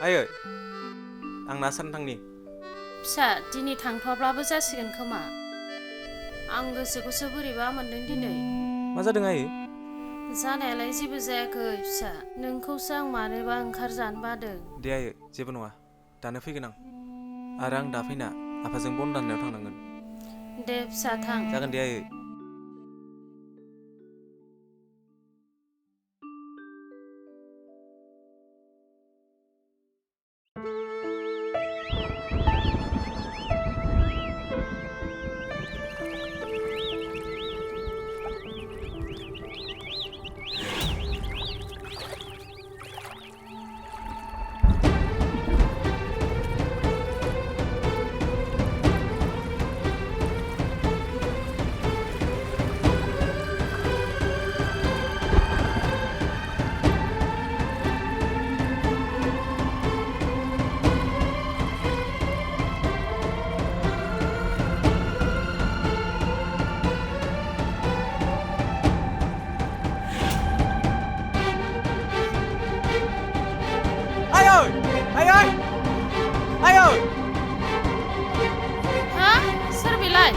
आयै आं ना सारनो थांनि फिसा दिनै थांथ'वाब्लाबो जासिगोन खोमा आं गोसोखौसो बोरैबा मोनदों दिनै मा जादों आयै जानायालाय जेबो जायाखै फिसा नोंखौसो आं मानोबा ओंखारजानो बादों दे आयै जेबो नङा दानो फैगोन आं आरो आं दा फैना आफाजों बन दाननायाव थांनांगोन दे फिसा थां जागोन दे आयै हा सोर बेलाय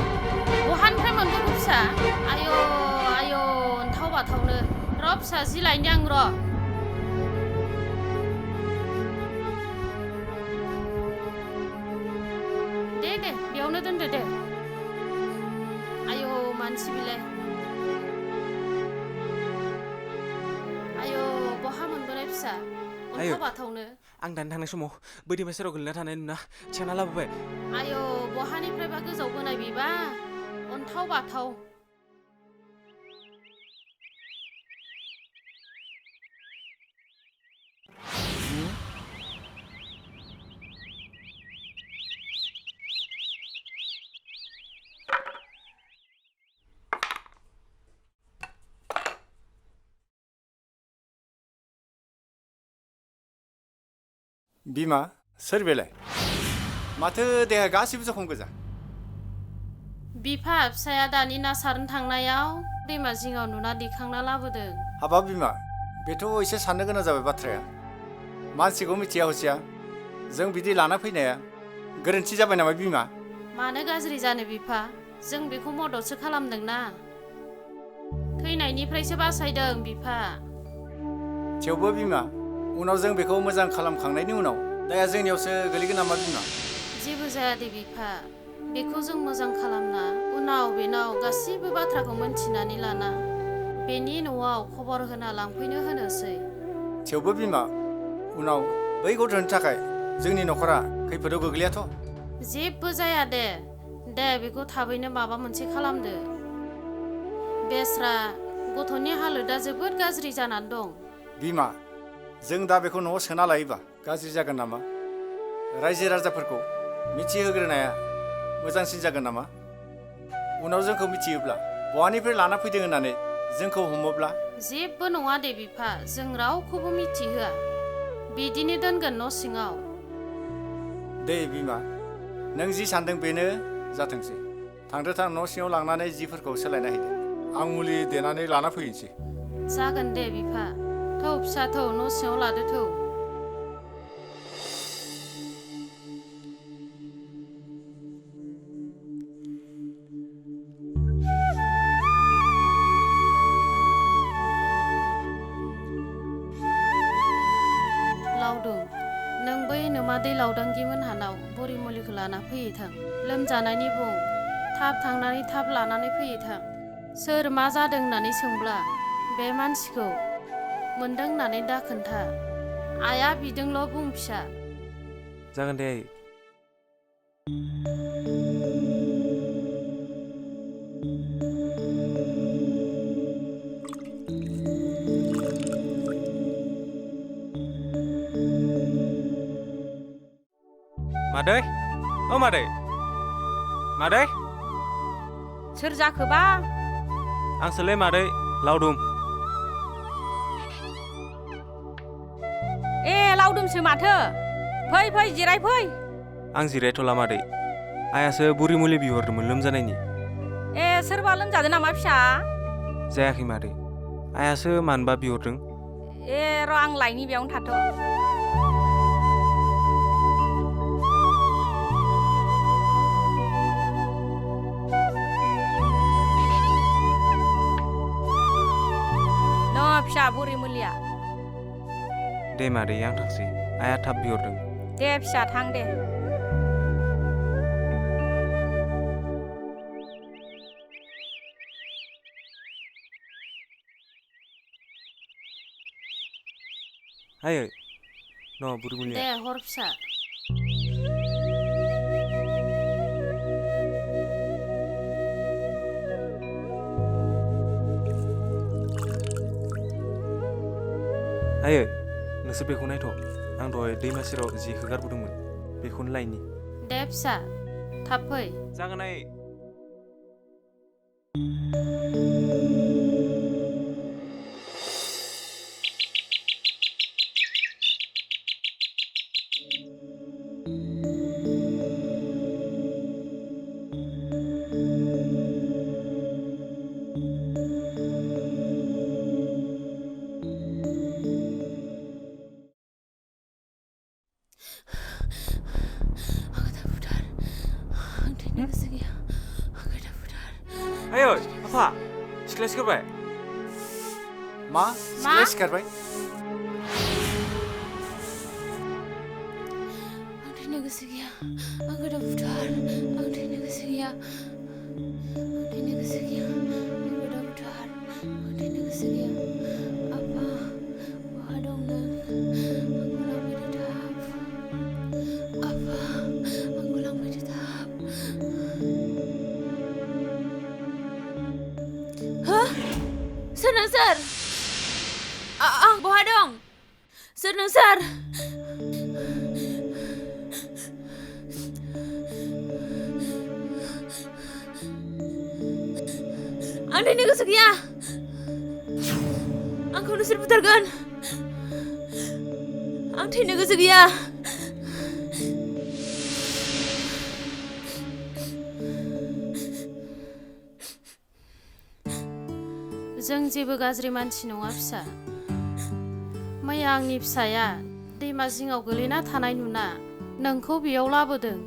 बहानिफ्राय मोनबोखो फिसा आयौ आयौ अन्थाव बाथावनो र' फिसा जि लायनि आं र' दे बेयावनो दोनदो दे आयौ मानसि बिलाय आयौ बहा मोनबोनाय फिसा अन्थाव बाथावनो आं दानि थांनाय समाव दैमा सेराव गोलैना थानाय नुना थिखांना लाबोबाय आयौ बहानिफ्रायबा गोजाव बोनाय बेबा अन्थाव बाथाव बिमा सोर बेलाय माथो देहा गासिबो जखम गोजा बिफा फिसाया दानि ना सारनो थांनायाव दैमा जिङाव नुना दैखांना लाबोदों हाबाब बिमा बेथ' एसे साननो गोनां जाबाय बाथ्राया मानसिखौ मिथिया हसिया जों बिदि लाना फैनाया गोरोन्थि जाबाय नामा बिमा मानो गाज्रि जानो बिफा जों बेखौ मददसो खालामदोंना थैनायनिफ्रायसो बासायदों बिफा थेवबो बिमा उनाव जों बेखौ मोजां खालामखांनायनि उनाव दाया जोंनियावसो गोलैगोन नामा बिमा जेबो जाया दे बिफा बेखौ जों मोजां खालामना उनाव बेनाव गासिबो बाथ्राखौ मोनथिनानै लाना बेनि न'आव खबर होना लांफैनो होनोसै थेवबो बिमा उनाव बै गथ'नि थाखाय जोंनि न'खरा खैफोदाव गोग्लैयाथ' जेबो जाया दे बेखौ थाबैनो माबा मोनसे खालामदो बेस्रा गथ'नि हालोदा जोबोद गाज्रि जानानै दं बिमा जों दा बेखौ न'आव सोना लायोबा गाज्रि जागोन नामा रायजो राजाफोरखौ मिथिहोग्रोनाया मोजांसिन जागोन नामा उनाव जोंखौ मिथियोब्ला बहानिफ्राय लाना फैदों होननानै जोंखौ हमोब्ला जेबो नङा दे बिफा जों रावखौबो मिथिहोआ बिदिनो दोनगोन न' सिङाव दे बिमा नों जि सानदों बेनो जाथोंसै थांदो थां न' सिङाव लांनानै जिफोरखौ सोलायना हैदो आं मुलि देनानै लाना फैनोसै जागोन दे बिफा थौ फिसा थौ न' सिङाव लादो थौ लावदुम नों बै नोमा दै लावदांगि मोनहानाव बरि मुलिखौ लाना फैयै थां लोमजानायनि बुं थाब थांनानै थाब लानानै फैयै थां सोर मा जादों होननानै सोंब्ला बे मानसिखौ मोनदों होननानै दा खोन्था आइया बिदोंल' बुं फिसा जागोन दे आयै मादै औ मादै सोर जाखोबा आंसोलै मादै लावदुम ए लावदुमसो माथो फै जिराय फै आं जिरायथ'ला मादै आइयासो बुरि मुलि बिहरदोंमोन लोमजानायनि ए सोरबा लोमजादों नामा फिसा जायाखै मादै आइयासो मानोबा बिहरदों ए र' आं लायनि बेयावनो थाथ' गैया बुरि मुलिया दे मादै आं थांसै आइया थाब बिहरदों दे फिसा थां दे आयै न' बुरि मुलिया दे हर फिसा आयै नोंसोर बेखौ नायथ' आं दहाय दैमा सेराव जेखौ गारबोदोंमोन बेखौनो लायनि दे फिसा थाब फै जागोन आयै आयै आफा सिख्ला सिखारबाय मा सिख्ला सिखारबाय आं थैनो गोसो गैया आं गोदाव बुथार आं थैनो गोसो गैया आं थैनो गोसो गैया आं गोदाव बुथार आं थैनो गोसो गैया आफा बहा दं नों आंखौ लांफैदो थाब आफा आंखौ लांफैदो थाब हो सोर नोंसोर आं बहा दं सोर नोंसोर आं थैनो गोसो गैया आंखौ नोंसोर बुथारगोन आं थैनो गोसो गैया जों जेबो गाज्रि मानसि नङा फिसा मैया आंनि फिसाया दैमा जिङाव गोलैना थानाय नुना नोंखौ बेयाव लाबोदों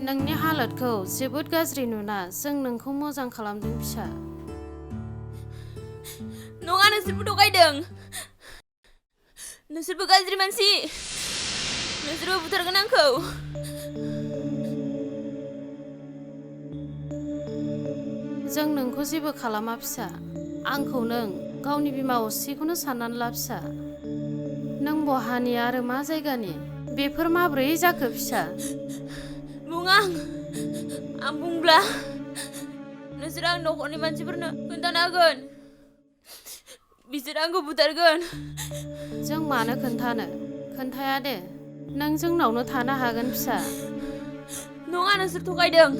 नोंनि हालोदखौ जोबोद गाज्रि नुना जों नोंखौ मोजां खालामदों फिसा नङा नोंसोरबो थगायदों नोंसोरबो गाज्रि मानसि नोंसोरबो बुथारगोन आंखौ जों नोंखौ जेबो खालामा फिसा आंखौ नों गावनि बिमा असेखौनो साननानै ला फिसा नों बहानि आरो मा जायगानि बेफोर माब्रै जाखो फिसा बुङा आं बुंब्ला नोंसोर आं नखरनि मानसिफोरनो खोन्थाना होगोन बिसोर आंखौ बुथारगोन जों मानो खोन्थाया दे नों जोंनावनो थानो हागोन फिसा नङा नोंसोर थगायदों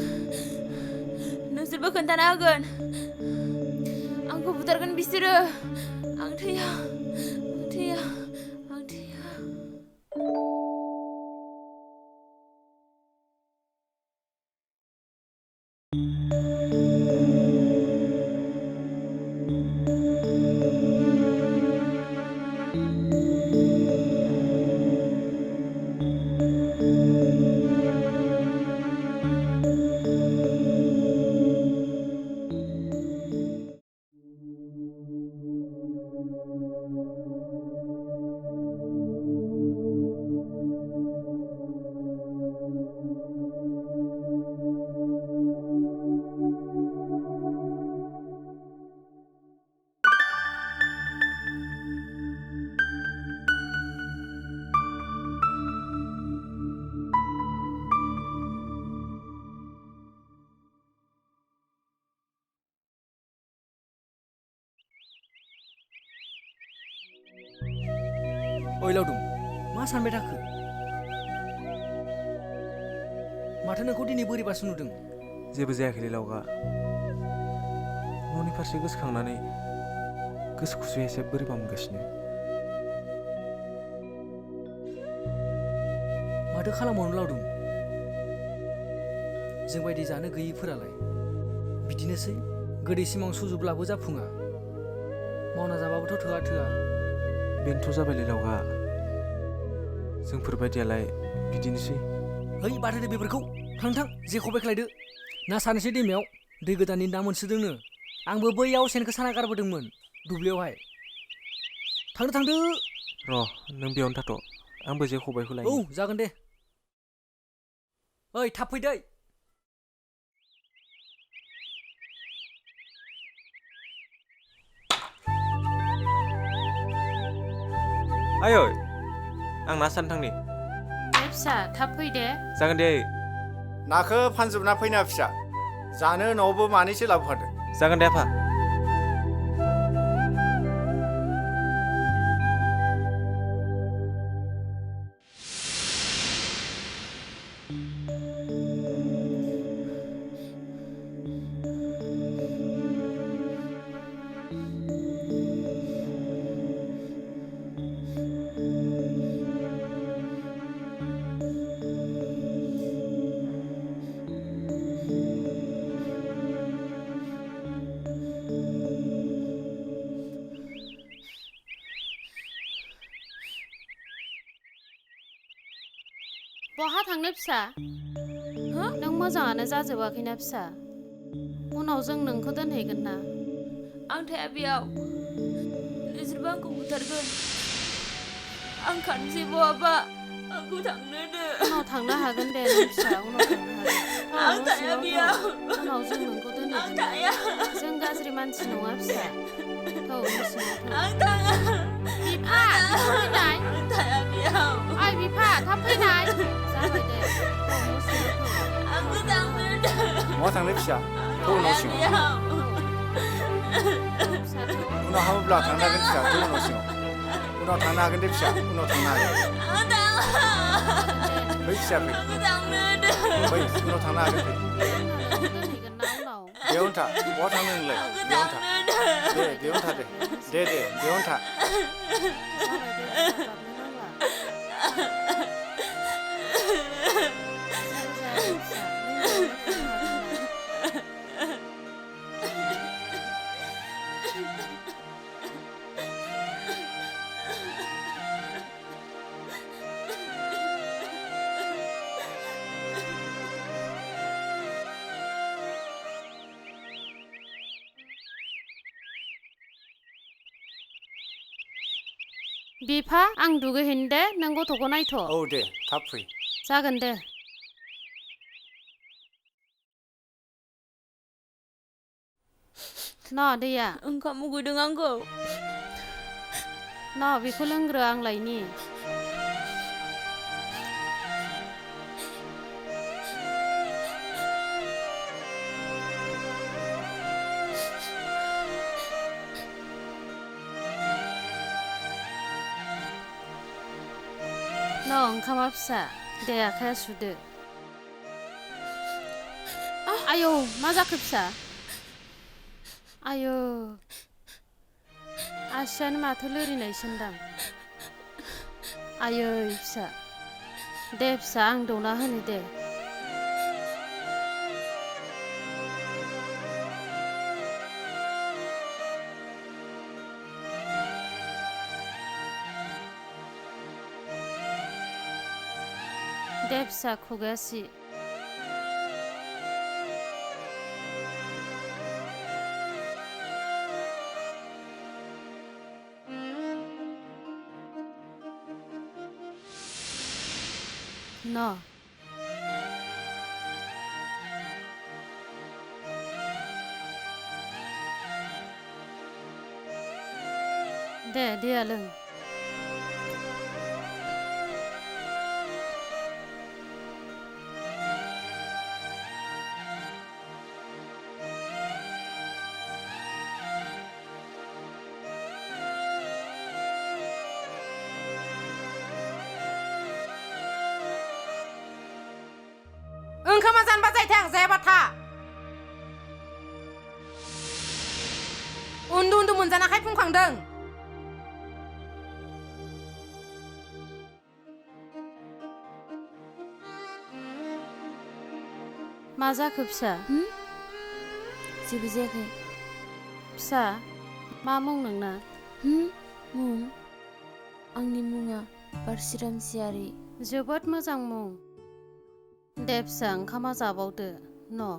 नोंसोरबो खोन्थाना होगोन आंखौ बुथारगोन बिसोरो आं थैया ओइ लावदुम मा सानबाय थाखो माथो नोंखौ दिनै बोरैबासो नुदों जेबो जायाखैलै लावगा न'नि फारसे गोसोखांनानै गोसोखौसो एसे बोरैबा मोनगासिनो माथो खालामबावनो लावदुम जों बायदि जानो गैयैफोरालाय बिदिनोसै गोदै सिमां सुजुब्लाबो जाफुङा मावना जाबाबोथ' थोआ बेनोथ' जाबायलै लावगा जोंफोरबायदियालाय बिदिनोसै है बाथो दे बेफोरखौ थां जेखौ बेख्लायदो ना सानैसो दैमायाव दै गोदाननि ना मोनसोदोंनो आंबो बैयाव सेनखौ साना गारबोदोंमोन दुब्लियावहाय थांदो र' नों बेयावनो थाथ' आंबो जे खबाइखौ औ लायनि जागोन दे ओइ थाब फै दै आयै आं ना सारनो थांनि दे फिसा थाब फै दे जागोन दे आयै नाखौ फानजोबना फैना फिसा जानो न'आवबो मानैसो लाबोफादो जागोन दे आफा बहा थांनो फिसा नों मोजाङानो जाजोबाखैना फिसा उनाव जों नोंखौ दोनहैगोन ना आं थाया बेयाव नोंसोरबो आंखौ बुथारगोन आं खानसै बहाबा आंखौ थांनो दे उनाव थांनो हागोन दे नों फिसा उनाव थांनो हागोन आं थाया बेयाव उनाव जों नोंखौ आं दोनहैगोन थाया जों गाज्रि मानसि नङा फिसा थौ न' सिङाव आं थाङा बिफा थाब फैनाय आं थाया बेयाव ओइ बिफा थाब फैनाय जाबाय दे थौ न' सिङाव थौ आंखौ थांनो दे बहा थांनो फिसा थौ न' सिङाव फिसा थौ उनाव हामोब्ला थांनो हागोन फिसा थौ न' सिङाव उनाव थांनो हागोन दे फिसा उनाव थांनो हागोन आं थाङा फै फिसा फै आंखौ थांनो दे फै उनाव थांनो हागोन फै दोनहैगोन ना उनाव बेयावनो था बहा थांनो नोंलाय बेयावनो था दे बेयावनो था दे बेयावनो था जाबाय दे फिसा गाबनो नांला जेबो जाया दे फिसा नों बेयावनो थानो हागोन ना बिफा आं दुगैहैनो दे नों गथ'खौ नायथ' औ दे थाब फै जागोन दे न' दैया ओंखाम उखैदों आंखौ न' बेखौ लोंग्रो आं लायनि न' ओंखामा फिसा दे आखाइया सुदो आयौ मा जाखो फिसा आयौ आसियानो माथो लोरिनायसोनदां आयै फिसा दे फिसा आं दौना होनि दे दे फिसा खुगाया सि न' दे दैया लों ओंखामा जानबा जायथां जायाबा था उन्दु उन्दु मोनजानाखाय फुंखांदों मा जाखो फिसा जेबो जायाखै फिसा मा मुं नोंना मुं आंनि मुङा रतिराम मुसाहारी जोबोद मोजां मुं दे फिसा ओंखामा जाबावदो न'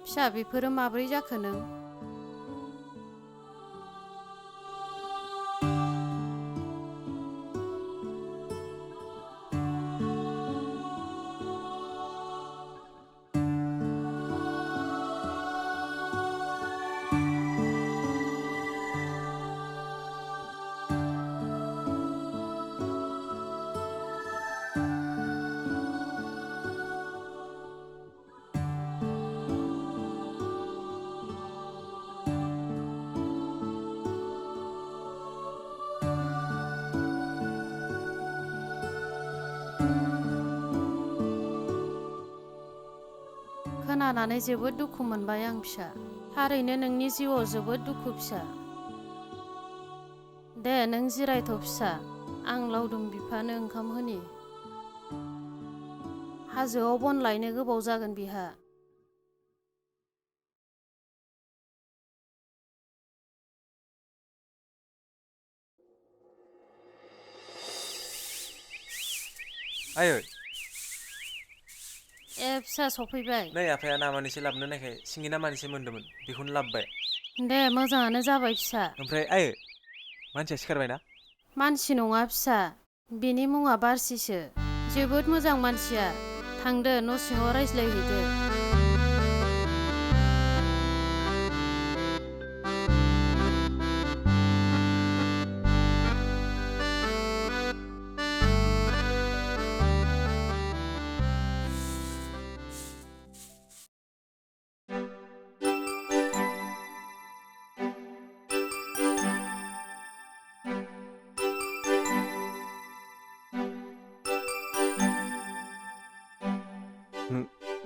फिसा बेफोरो माब्रै जाखो नों खोनानानै जोबोद दुखु मोनबाय आं फिसा। थारैनो नोंनि जिउआव जोबोद दुखु फिसा। दे नों जिरायथ' फिसा, आं लावदुम बिफानो ओंखाम होनि। हाजोआव बन लायनो गोबाव जागोन बिहा। आयै ए फिसा सफैबाय। नै आफाया नामानिसो लाबोनो नायखाय सिंगि नामानिसो मोन्दोंमोन, बेखौनो लाबोबाय। दे मोजाङानो जाबाय फिसा। ओमफ्राय आयै मानसिया सिखारबाय ना? मानसि नङा फिसा, बेनि मुङा बारसिसो। जोबोद मोजां मानसिया। थांदो न' सिङाव रायज्लायहैदो।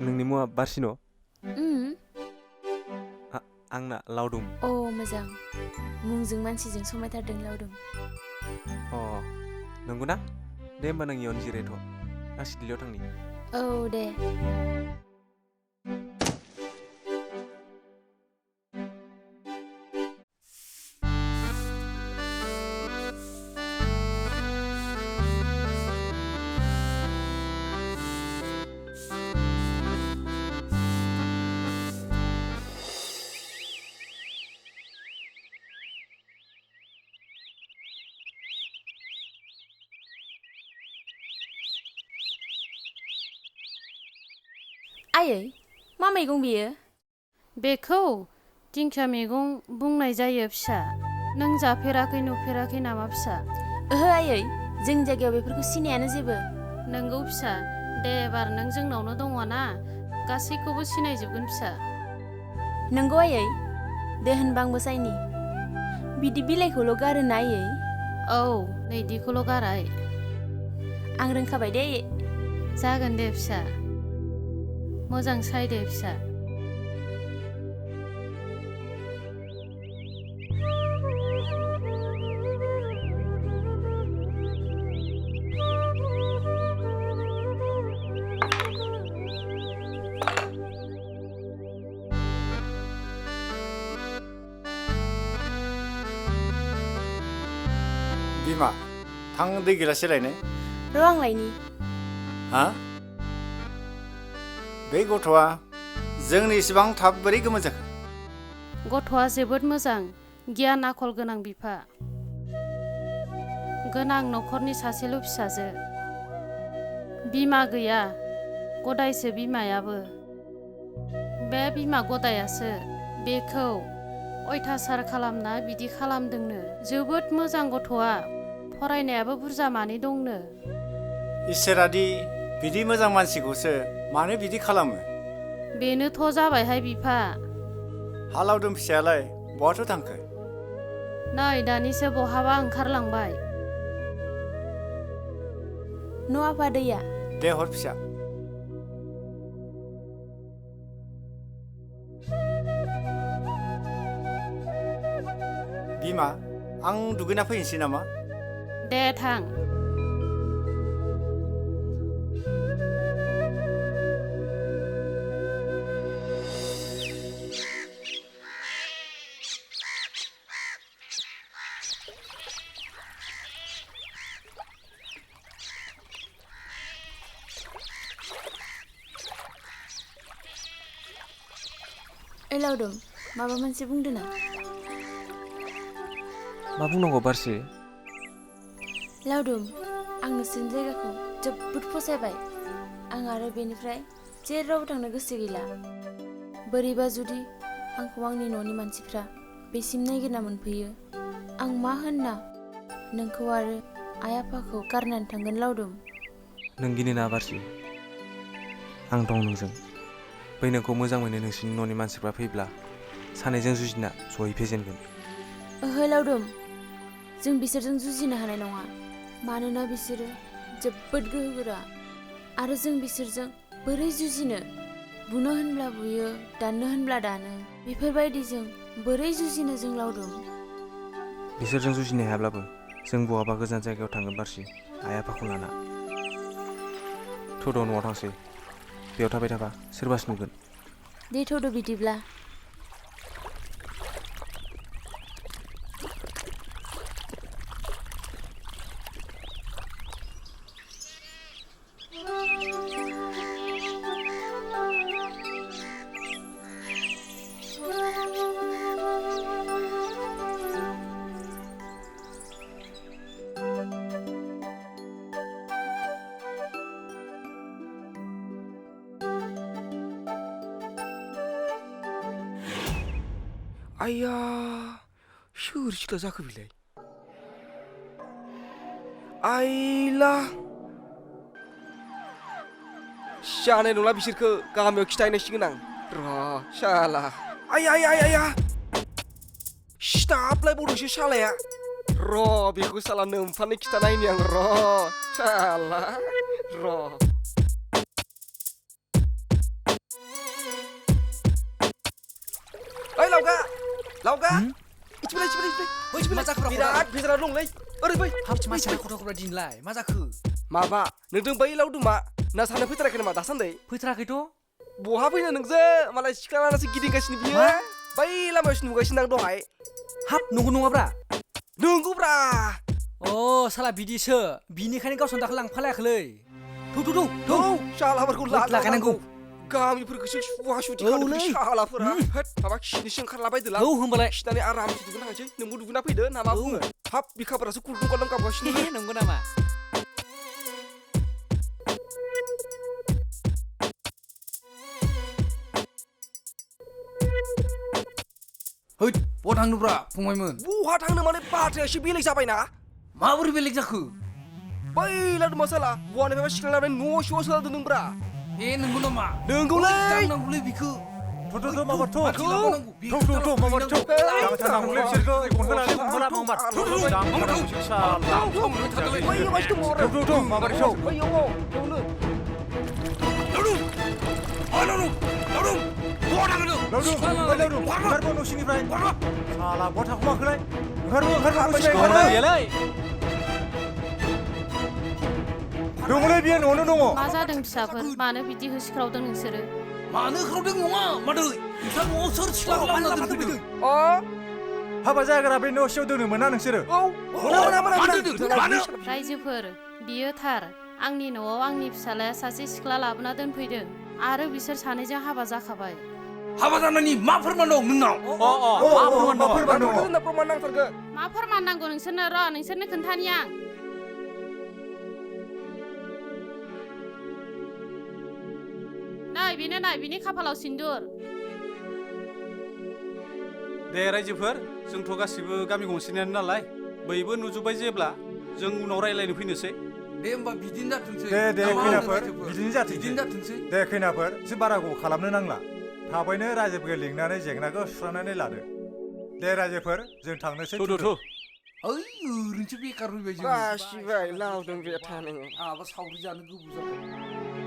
नोंनि मुङा बारसि न'? उम आंना लावदुम। अ मोजां, मुंजों मानसिजों समायथारदों लावदुम। अ नंगौ ना? दे होमबा नों इयावनो जिरायथ', आं सिथ्लायाव थांनि। औ दे। आयै मा मैगं बेयो? बेखौ दिंखिया मैगं बुंनाय जायो फिसा। नों जाफेराखै नुफेराखै नामा फिसा? ओहो आयै, जोंनि जायगायाव बेफोरखौ सिनायानो जेबो। नोंगौ फिसा, दे एबार नों जोंनावनो दङ ना, गासैखौबो सिनायजोबगोन फिसा। नंगौ आयै, दे होनबा आंबो सायनि। बिदि बिलाइखौल' गारोना आयै? औ नैदिखौल' गाराय। आं रोंखाबाय दे आयै। जागोन दे फिसा, मोजां साय दे फिसा। बिमा थां दै गिलासे लायनो। र' आं लायनि। हा? बे गथ'आ जोंनि इसिबां थाब बोरै गोमोन जाखो? गथ'आ जोबोद मोजां, गियान आखल गोनां बिफा। गोनां न'खरनि सासेल' फिसाजो। बिमा गैया, गदायसो बिमायाबो। बे बिमा गदायासो बेखौ अयथासार खालामना बिदि खालामदोंनो। जोबोद मोजां गथ'आ, फरायनायाबो बुरजा मानि दंनो। इसोरादि बिदि मोजां मानसिखौसो मानो बिदि खालामो? बेनोथ' जाबायहाय बिफा। हा लावदुम फिसायालाय बहाथो थांखो? नै दानिसो बहाबा ओंखारलांबाय। न' आफा दैया। दे हर फिसा। बिमा आं दुगैना फैनोसै नामा? दे थां। ओइ लावदुम, माबा मोनसे बुंदो ना? मा बुंनांगौ बारसि? लावदुम, आं नोंसोरनि जायगाखौ जोबोद फसायबाय। आं आरो बेनिफ्राय जेरावबो थांनो गोसो गैला। बोरैबा जुदि आंखौ आंनि न'नि मानसिफ्रा बेसिम नायगिरना मोनफैयो, आं मा होनना नोंखौ आरो आइ आफाखौ गारनानै थांगोन लावदुम? नों गिनो नाङा बारसि, आं दं नोंजों। बै नोंखौ मोजां मोनो नोंसिनि न'नि मानसिफ्रा फैब्ला सानैजों जुजिना जयै फेजेनगोन। ओहो लावदुम, जों बिसोरजों जुजिनो हानाय नङा। मानोना बिसोरो जोबोद गोहोगोरा। आरो जों बिसोरजों बोरै जुजिनो? बुनो होनब्ला बुयो दाननो होनब्ला दानो बेफोरबायदिजों बोरै जुजिनो जों लावदुम बिसोरजों जुजिनो हायाब्लाबो जों बहाबा गोजान जायगायाव थांगोन बारसि आइ आफाखौ लाना थौद' न'आव थांसै बेयाव थाबाय थाबा सोरबासो नुगोन दे थौदो बिदिब्ला आया सोर सिख्ला जाखो बिलाय आइला जानाय नंला बिसोरखौ गामियाव खिथाहैनांसिगोन आं र' शाला आया सिथाबलायबावदोंसो शालाया र' बेखौ शाला नोमफानो खिथानायनि आं र' शाला र' लावगा इथिबाय मा जाखो बिराद भेजाला दंलै ओरै फै मानसिया खथ'खौब्रा दिनलाय मा जाखो माबा नोंजों बै लावदुमा ना सानो फैथाराखै नामा दासान्दै फैथाराखैथ' बहा फैनो नोंजों मालाय सिख्ला लानासो गिदिंगासिनो बियो बै लामायावसो नुगासिनो आं दहाय हाब नंगौ नङाब्रा नंगौब्रा अ साला बिदिसो बिनिखायनो गावसोर दाखो लांफालायाखैलै थौ शालाफोरखौ लागायनांगौ गामिफोरखौसो सुवा सुथि खालामदों शालाफोरा होद माबा खिनोसो ओंखारलाबायदोला औ होमबालाय खिनानै आरामसे दुगैनो थांसै नोंबो दुगैना फैदो ना मा बुङो हाब बिखाफोरासो कुलकुल कलम गाबगासिनो नंगौ नामा हैद बहा थांनोब्रा फंबायमोन बहा थांनो माने बाथ्राया एसे बेलेग जाबायना माबोरै बेलेग जाखो बै लादुमा साला बहानिफ्रायबा सिख्ला लानानै न' सिङाव सोना दोनदोंब्रा ए नंगौ नामा नंगौलै दांनांगौलै बिखौ दङलै बियो न'आवनो दङ मा जादों फिसाफोर मानो बिदि होसिख्रावदों नोंसोरो मानो खावदों नङा मादै नोंसा न'आव सोर सिख्लाखौ लाबोना दोनफैदों हाबा जाग्रा बे न' सिङाव दोनोमोन ना नोंसोरो मानो रायजोफोर बियो थार आंनि न'आव आंनि फिसालाया सासे सिख्ला लाबोना दोनफैदों आरो बिसोर सानैजों हाबा जाखाबाय हाबा जानायनि मा फोरमान दं नोंनाव प्रमान नांथारगौ मा फोरमान नांगौ नोंसोरनो र' नोंसोरनो खोन्थानि आं नाय बिनि खाफालाव सिन्दुर दे रायजोफोर जोंथ' गासिबो गामि गंसेनियानो नालाय बयबो नुजोब्बाय जेब्ला जों उनाव रायलायनो फैनोसै दे होमबा बिदिनो जाथोंसै दे खैनाफोर बिदिनो जाथोंसै दे खैनाफोर एसे बारा गोबाव खालामनो नांला थाबैनो रायजोफोरखौ लिंनानै जेंनाखौ सुस्रांनानै लादो दे रायजोफोर जों थांनोसै ओइ ओरैनोसो बेकार फैबाय जों गासिबाय लावदों बे थानो आहाबा सावरि जानो गोबाव जाबाय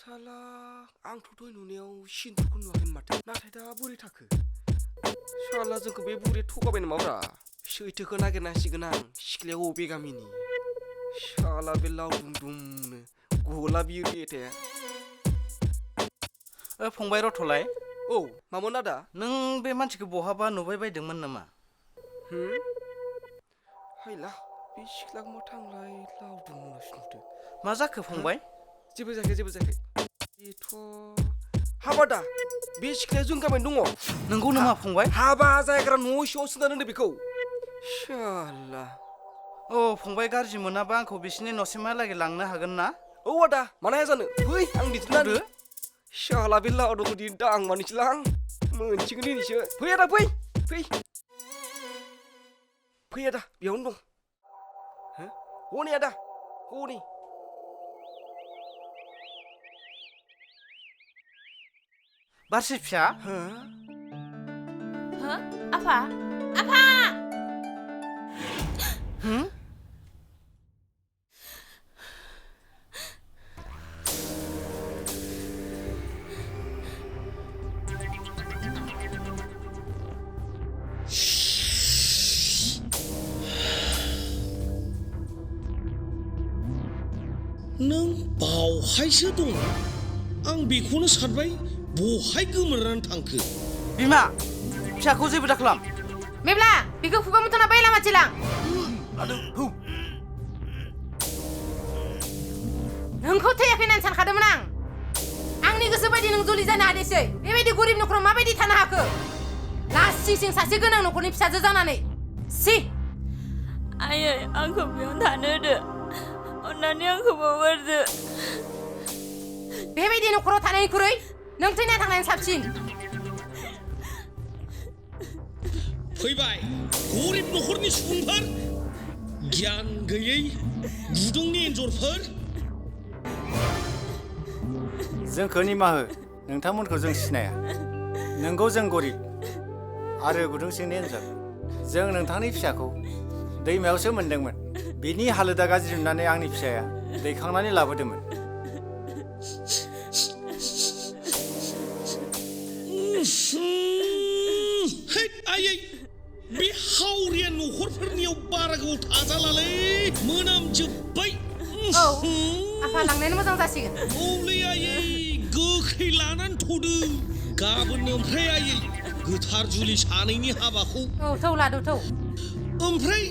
साला आंथ' दहाय नुनायाव सिन्दुरखौ नुवाखैमोन माथो नाथाय दा बोरै थाखो साला जोंखौ बे बुरिया थगायबाय नामाब्रा सैथोखौ नागिरनांसिगोन आं सिख्लाया अबे गामिनि साला बे लावदुम दुमनो गला बियो बेथाया फंबाय रथ'लाय औ मामोन आदा नों बे मानसिखौ बहाबा नुबाय बायदोंमोन नामा हायला बे सिख्लाखौ मा थांलाय लावदुम मोनासो नुदों मा जाखो फंबाय जेबो जायाखै बेथ' हाबा दा बे सिख्लाया जों गामियावनो दङ नंगौ नामा फंबाय हाबा जायग्रा न' सिङाव सोना दोनदो बेखौ शाला फंबाय गाज्रि मोनाबा आंखौ बिसिनि न'सिमहालागै लांनो हागोन ना औ आदा मानो हाया जानो फै आं दिन्थिना शाला बे लावदुमखौ दिन्था आं मानिसैलां मोनसिगोन दिनैसो फै आदा फै आदा बेयावनो दं हनै आदा हनै बारसे फिसा हो आफा आफा नों बावहायसो दं आं बेखौनो सानबाय बहाय गोमोरनानै थांखो बिमा फिसाखौ जेबो दाखालाम मेब्ला बेखौ खुगा मुथना बै लामाथिलां नोंखौ थैयाखै होननानै सानखादोंमोन आं आंनि गोसो बायदि नों जुलि जानो हादिसै बेबायदि गरिब न'खराव माबायदि थानो हाखो लासिंसिं सासे गोनां न'खरनि फिसाजो जानानै सि आयै आंखौ बेयावनो थानो होदो अन्नानै आंखौ बावगारदो बेबायदि न'खराव थानायनिख्रुइ नों थैना थांनायानो साबसिन फैबाय गरिब न'खरनि सुबुंफोर गियान गैयै गुदुंनि एन्जरफोर जोंखौ निमाहो नोंथांमोनखौ जों सिनाया नोंगौ जों गरिब आरो गुदुं सिंनि एन्जर जों नोंथांनि फिसाखौ दैमायावसो मोनदोंमोन बिनि हालोदा गाज्रि नुनानै आंनि फिसाया दैखांनानै लाबोदोंमोन आयै बे हावरिया न'खरफोरनियाव बारा गोबाव थाजालालै मोनामजोब्बाय औ आफा लांनायानो मोजां जासिगोन औलै आयै गोख्रै लानानै थ'दो गाबोननो ओमफ्राय आयै गोथार जुलि सानैनि हाबाखौ औ थौ लादो थौ ओमफ्राय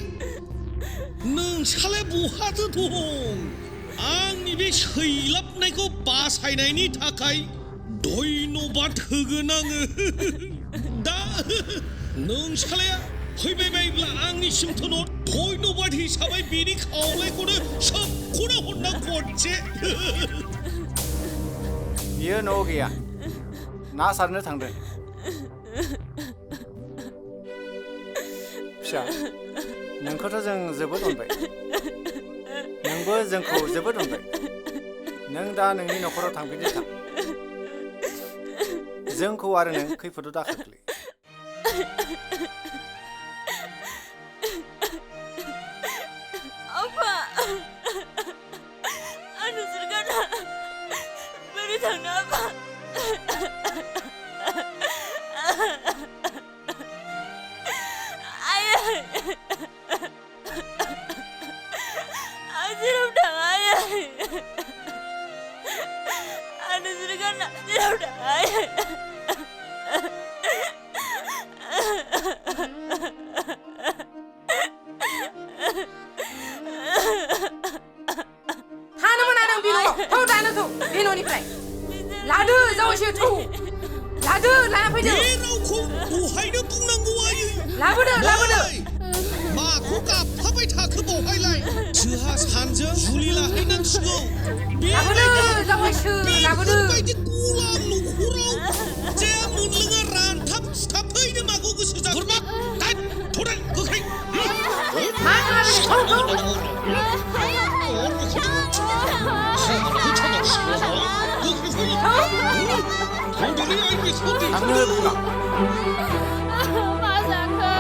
नोंसालाय बहाथो दं आंनि बे सैलाबनायखौ बासायनायनि थाखाय धन्यबाद होगोन आङो दा नोंसालाया फैबाय बायब्ला आंनिसिम थोन' धन्यबाद हिसाबै बेनि खावलायखौनो सोबख'नो हरना गरसे बियो न'आव गैया ना सारनो थांदों फिसा नोंखौथ' जों जोबोद अनबाय नोंबो जोंखौ जोबोद अनबाय नों दा नोंनि न'खराव थांफिननो थां जोंखौ आरो नों खैफोदाव दाखोख्लै आफा आं नोंसोर गाना बोरै थांनो आफा आयै आं जेराव थाङा आयै आं नोंसोर गाना जेराव थाङा आयै थानो मोना नों बे न'आव थौ दानो थौ बे न'निफ्राय लादो जावैसो थौ लादो लाना फैदो बे रावखौ बहायनो बुंनांगौ आयै लाबोदो लाबोदो माखौ गाबफाबाय थाखो बावहायलाय जोहा सानजों जुलि लाहैनांसिगौ लाबोदो जावैसो लाबोदो बेबायदि गलाम न'खराव जे मोनलोङा रानथाब खिथाब फैनो माखौ गोसो जागोन थ'दाय गोख्रै मा खालामदों थांनो बुङा मा जाखो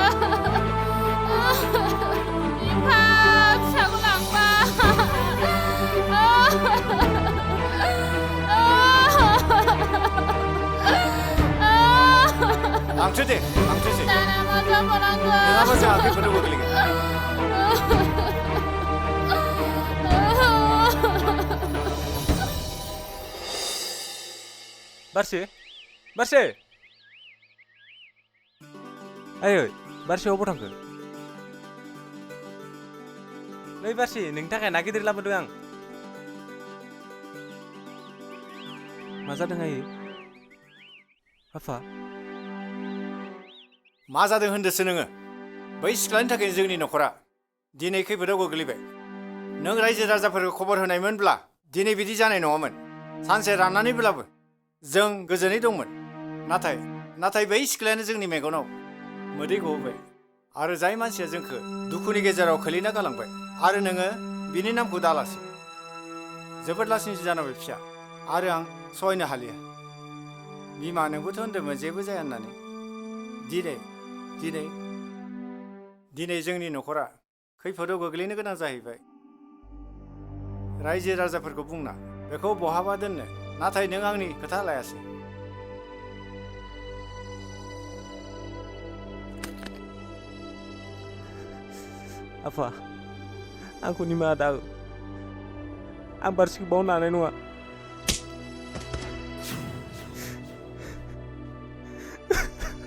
बिफा फिसाखौ लांबा लांथो दे लांथोसै दाना मा जाबावनांगौ नङाबा जोंहा खैफोदाव गोग्लैगोन बारसे बारसे आयै बारसे अबाव थांखो नै बारसे नोंनि थाखाय ना गिदिर लाबोदों आं मा जादों आयै आफा मा जादों होनदोसो नोङो बै सिख्लानि थाखाय जोंनि न'खरा दिनै खैफोदाव गोग्लैबाय नों रायजो राजाफोरखौ खबर होनायमोनब्ला दिनै बिदि जानाय नङामोन सानसे राननानैब्लाबो जों गोजोनै दंमोन नाथाय बै सिख्लायानो जोंनि मेगनाव मोदै गहोबाय आरो जाय मानसिया जोंखौ दुखुनि गेजेराव खोलैना गालांबाय आरो नोङो बिनि नामखौ दालासै जोबोद लासिंसिं जानांबाय फिसा आरो आं सहायनो हालिया बिमा नोंबोथ' होन्दोंमोन जेबो जाया होननानै दिनै जोंनि न'खरा खैफोदाव गोग्लैनो गोनां जाहैबाय रायजो राजाफोरखौ बुंना बेखौ बहाबा दोननो नाथाय नों आंनि खोथा लायासै आफा आंखौ निमाहा दा हो आं बारसिखौ बावनो हानाय नङा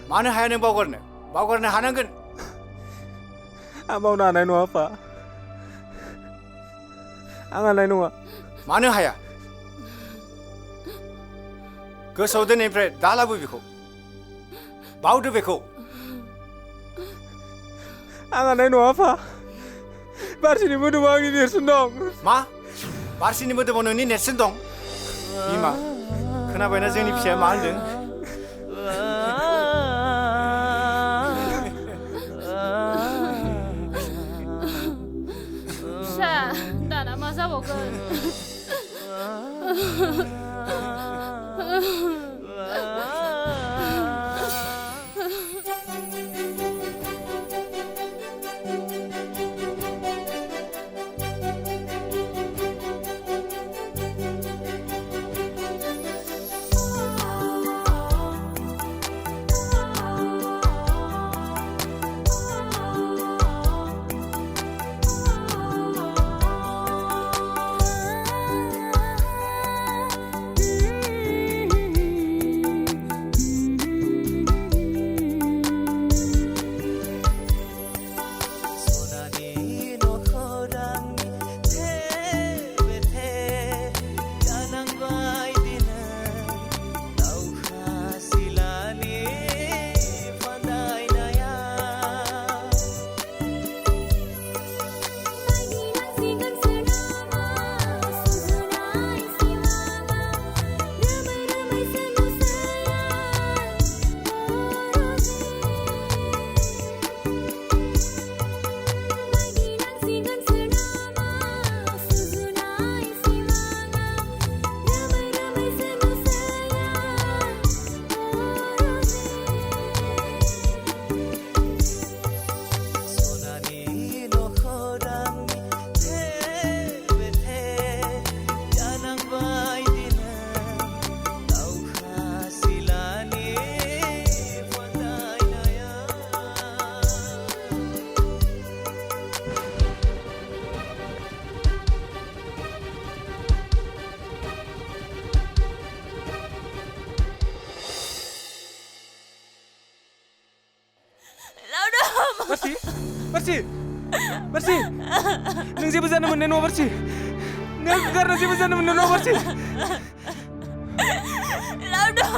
मानो हाया नों बावगारनो हानांगोन आं बावनो हानाय नङा आफा आं हानाय नङा मानो हाया गोसोआव दोननायनिफ्राय दा लाबो बेखौ बावदो बेखौ आं हानाय नङा आफा बारसिनि मोदोमाव आंनि नेरसोन दं मा बारसिनि मोदोमाव नोंनि नेरसोन दं बिमा खोनाबायना जोंनि फिसाया मा होनदों फिसा दाना मा जाबावगोन बारसि नों जेबो जानो मोननाय नङा बारसि नों आंखौ गारना जेबो जानो मोननाय नङा बारसि लावदुम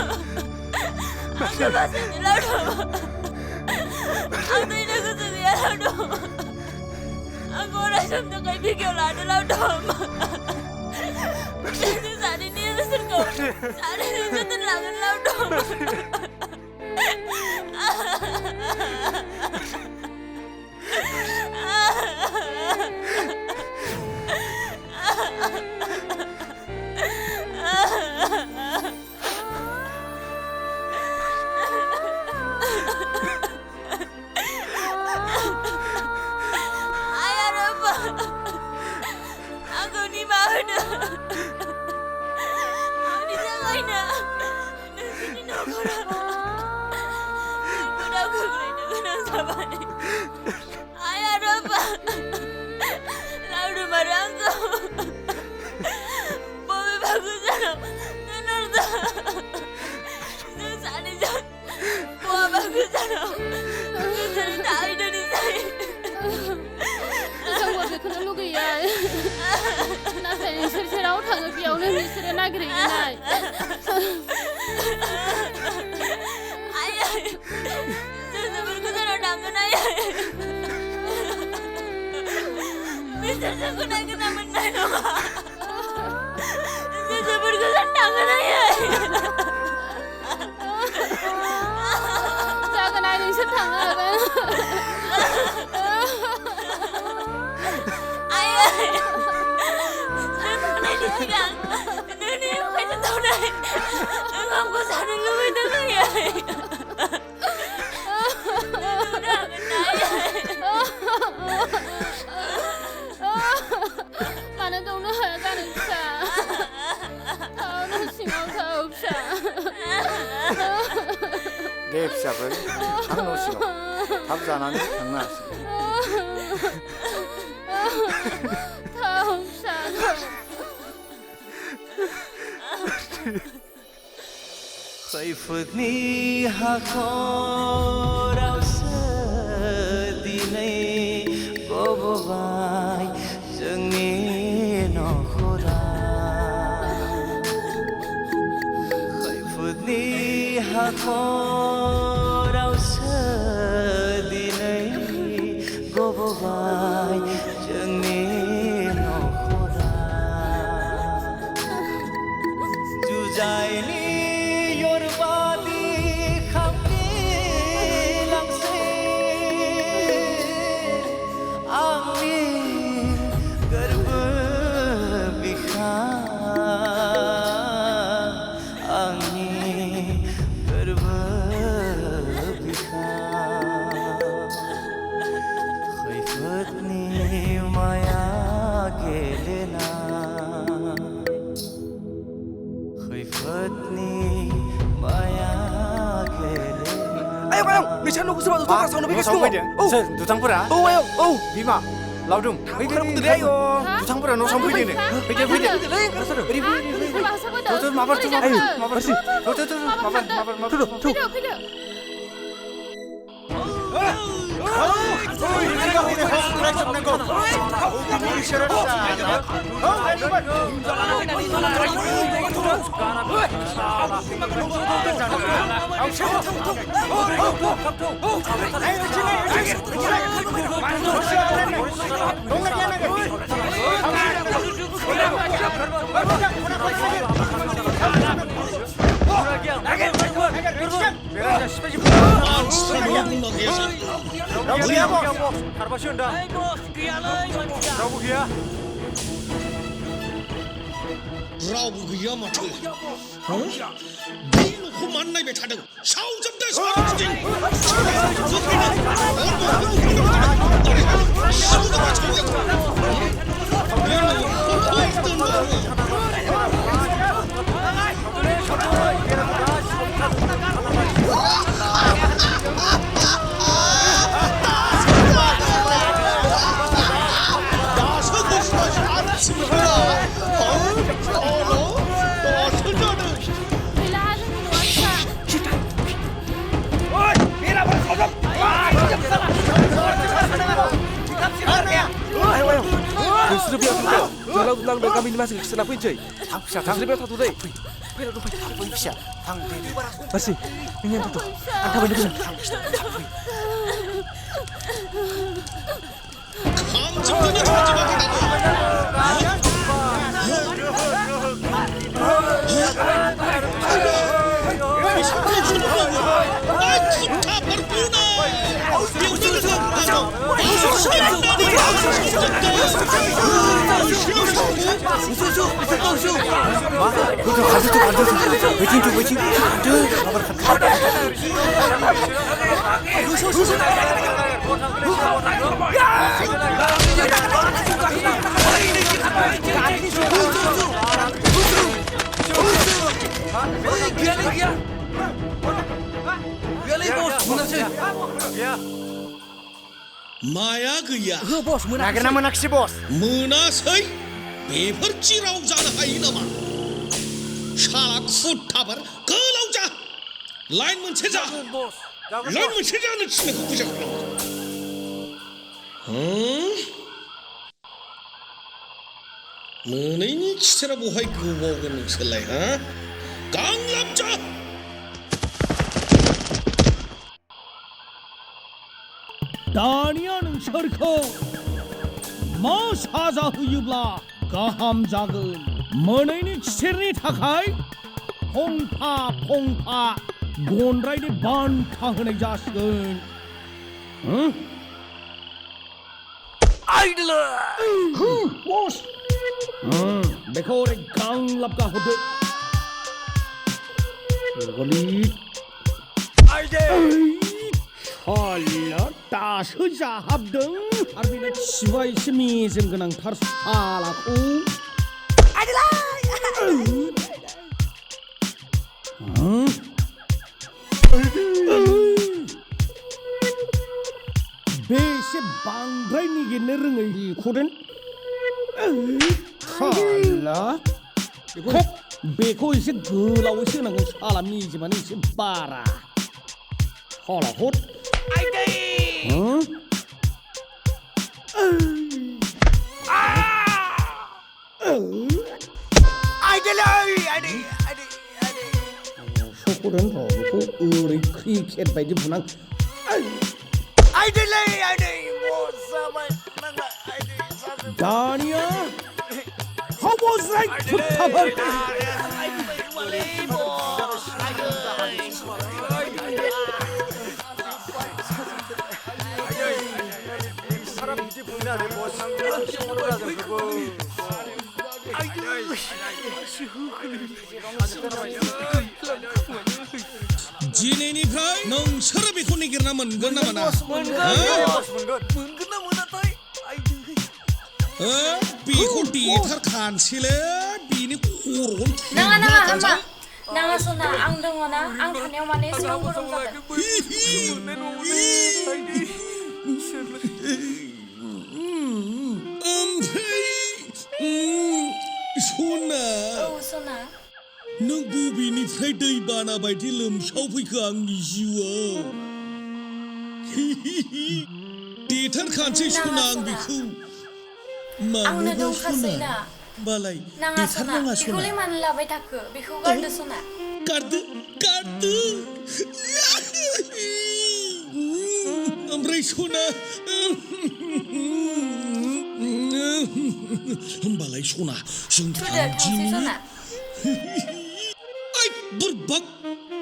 आंखौ बासायदो लावदुम आं थैनो गोसो गैया लावदुम आंखौ अराय समनि थाखाय बिखायाव लादो लावदुम जों सानैनि बोसोरखौ सानैजों जोथोन लागोन लावदुम tao đây. Không có sao được lui tới người vậy. Udah Mana tahu nak kan bisa. Tahu nak sinau tahu bisa. 내 피자를 당노시고 답자나니 당나시. Tahu bisa. खैफोदनि हाखरावसो दिनै गबोबाय जोंनि नखरा खैफोदनि हाखरावसो दिनै गबोबाय जोंनि नखरा जुजाइनि 누상보라. 비마, 라우둥. 누상보라 너 선보이네. 저 마발 좀 마발. 저 마발. रावबो गैया माथो बिलखौ मानो नायबाय थादों सावजोबदो सावजोबदो Nusribiya tuh, jalan tentang kami ini masih kesana Phungja. Nusribiya tuh deh. bisa. Tang deh. Masih, ini yang tuh. Anta bener. माया गैया नागिरना मोनाखिसै बस मोनासै बेफोर चिराव जानो हायो नामा शाला खुथाफोर गोलाव जा लाइन मोनसे जा लाइन मोनसे जानो थिननायखौ बुजाखौ मोनैनि खिथेरा बहाय गोबावगोन नोंसोरलाय हा गांलाब जा दानिया नोंसोरखौ मा साजा होयोब्ला गाहाम जागोन मोनैनि खिथेरनि थाखाय फंफा फंफा गनद्रायनि बान्था होनाय जासिगोन आइडला बस बेखौ ओरै गांलाब गाहरदो गोलिद हाला दासो जाहाबदों आरो बेनो खिबा एसे मेजेम गोनांथार सालाखौ बेसे बांद्राय निगिरनो रोङै बेखौदेन हाला बेखौ एसे गोलावैसो होनांगोन साला मेजेमानो एसे बारा हाला हट सख'देन र' बेखौ ओरै क्रिकेट बायदि बुनां दानिया how was right to cover दिनैनिफ्राय नोंसोरो बेखौ नागिरना मोनगोन ना मोना बेखौ देथारखानोसैलै बिनि खर'खौ नाङा सना आं दङ ना आं थानायाव माने एसेबां गरम जादों सना नों बबेनिफ्राय दै बाना बायदि लोमसावफैखो आंनि जिउआव देथारखानोसै सना आं बेखौ आंनो दंखासैना बालाय नाङा सना बेखौलाय मानो लाबाय थाखो बेखौ गारदो सना गारदो ओमफ्राय सना होमबालाय सना जों सना बुरबाक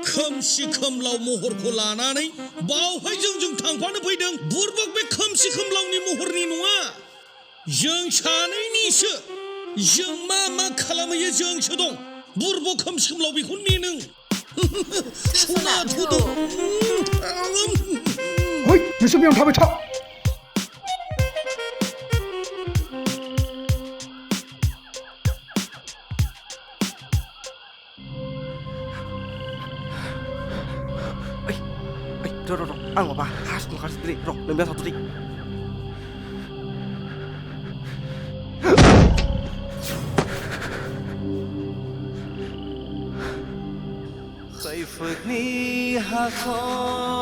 खोमसि खोमलाव महरखौ लानानै बावहाय जों थांफानो फैदों बुरबाक बे खोमसि खोमलावनि महरनि नङा जों सानैनिसो जों मा खालामहैयो जोंसो दं बुरबाक खोमसि खोमलाव बेखौ नेनो सना थुदो नोंसोर बेयाव थाबाय था र' आं माबा हासुनो ओंखारसै र' लोमजा थाथ'दै खैफोदनि हाखर